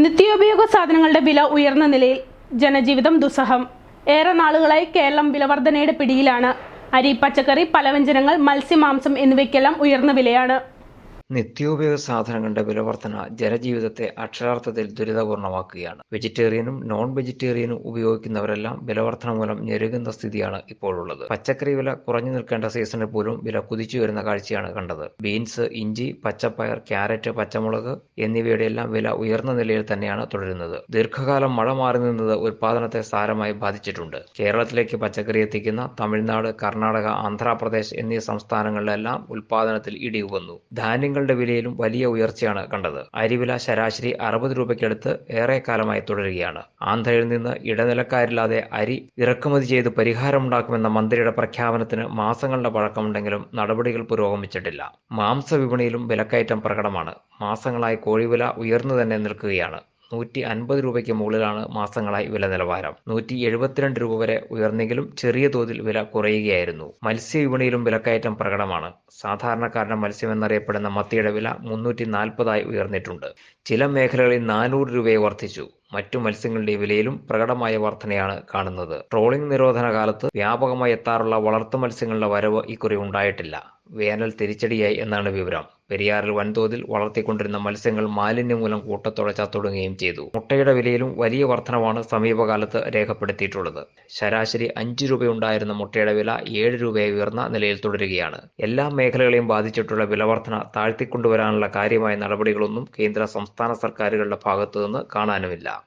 നിത്യോപയോഗ സാധനങ്ങളുടെ വില ഉയർന്ന നിലയിൽ, ജനജീവിതം ദുസ്സഹം. ഏറെ നാളുകളായി കേരളം വിലവർധനയുടെ പിടിയിലാണ്. അരി, പച്ചക്കറി, പലവ്യഞ്ജനങ്ങൾ, മത്സ്യമാംസം എന്നിവയ്ക്കെല്ലാം ഉയർന്ന വിലയാണ്. നിത്യോപയോഗ സാധനങ്ങളുടെ വിലവർധന ജനജീവിതത്തെ അക്ഷരാർത്ഥത്തിൽ ദുരിതപൂർണമാക്കുകയാണ്. വെജിറ്റേറിയനും നോൺ വെജിറ്റേറിയനും ഉപയോഗിക്കുന്നവരെല്ലാം വിലവർധന മൂലം ഞെരുങ്ങുന്ന സ്ഥിതിയാണ് ഇപ്പോഴുള്ളത്. പച്ചക്കറി വില കുറഞ്ഞു നിൽക്കേണ്ട സീസണിൽ പോലും വില കുതിച്ചു വരുന്ന കാഴ്ചയാണ് കണ്ടത്. ബീൻസ്, ഇഞ്ചി, പച്ചപ്പയർ, ക്യാരറ്റ്, പച്ചമുളക് എന്നിവയുടെ എല്ലാം വില ഉയർന്ന നിലയിൽ തന്നെയാണ് തുടരുന്നത്. ദീർഘകാലം മഴ മാറി നിന്നത് ഉൽപാദനത്തെ സാരമായി ബാധിച്ചിട്ടുണ്ട്. കേരളത്തിലേക്ക് പച്ചക്കറി എത്തിക്കുന്ന തമിഴ്നാട്, കർണാടക, ആന്ധ്രാപ്രദേശ് എന്നീ സംസ്ഥാനങ്ങളിലെല്ലാം ഉൽപാദനത്തിൽ ഇടിവ് വന്നു. ധാന്യങ്ങളുടെ വിലയിലും വലിയ ഉയർച്ചയാണ് കണ്ടത്. അരിവില ശരാശരി 60 രൂപയ്ക്കടുത്ത് ഏറെക്കാലമായി തുടരുകയാണ്. ആന്ധ്രയിൽ നിന്ന് ഇടനിലക്കാരില്ലാതെ അരി ഇറക്കുമതി ചെയ്ത് പരിഹാരമുണ്ടാക്കുമെന്ന മന്ത്രിയുടെ പ്രഖ്യാപനത്തിന് മാസങ്ങളുടെ പഴക്കമുണ്ടെങ്കിലും നടപടികൾ പുരോഗമിച്ചിട്ടില്ല. മാംസവിപണിയിലും വിലക്കയറ്റം പ്രകടമാണ്. മാസങ്ങളായി കോഴിവില ഉയർന്നു തന്നെ നിൽക്കുകയാണ്. 150 രൂപയ്ക്ക് മുകളിലാണ് മാസങ്ങളായി വില നിലവാരം. 172 രൂപ വരെ ഉയർന്നെങ്കിലും ചെറിയ തോതിൽ വില കുറയുകയായിരുന്നു. മത്സ്യവിപണിയിലും വിലക്കയറ്റം പ്രകടമാണ്. സാധാരണക്കാരന്റെ മത്സ്യമെന്നറിയപ്പെടുന്ന മത്തിയുടെ വില 340 ഉയർന്നിട്ടുണ്ട്. ചില മേഖലകളിൽ 400 രൂപയെ വർദ്ധിച്ചു. മറ്റു മത്സ്യങ്ങളുടെ വിലയിലും പ്രകടമായ വർധനയാണ് കാണുന്നത്. ട്രോളിംഗ് നിരോധന കാലത്ത് വ്യാപകമായി എത്താറുള്ള വളർത്തു മത്സ്യങ്ങളുടെ വരവ് ഇക്കുറി ഉണ്ടായിട്ടില്ല. വേനൽ തിരിച്ചടിയായി എന്നാണ് വിവരം. പെരിയാറിൽ വൻതോതിൽ വളർത്തിക്കൊണ്ടിരുന്ന മത്സ്യങ്ങൾ മാലിന്യം മൂലം കൂട്ടത്തോടെ ചത്തൊടുങ്ങുകയും ചെയ്തു. മുട്ടയുടെ വിലയിലും വലിയ വർധനവാണ് സമീപകാലത്ത് രേഖപ്പെടുത്തിയിട്ടുള്ളത്. ശരാശരി 5 രൂപയുണ്ടായിരുന്ന മുട്ടയുടെ വില 7 രൂപയായി ഉയർന്ന നിലയിൽ തുടരുകയാണ്. എല്ലാ മേഖലകളെയും ബാധിച്ചിട്ടുള്ള വിലവർധന താഴ്ത്തിക്കൊണ്ടുവരാനുള്ള കാര്യമായ നടപടികളൊന്നും കേന്ദ്ര സംസ്ഥാന സർക്കാരുകളുടെ ഭാഗത്തുനിന്ന് കാണാനുമില്ല.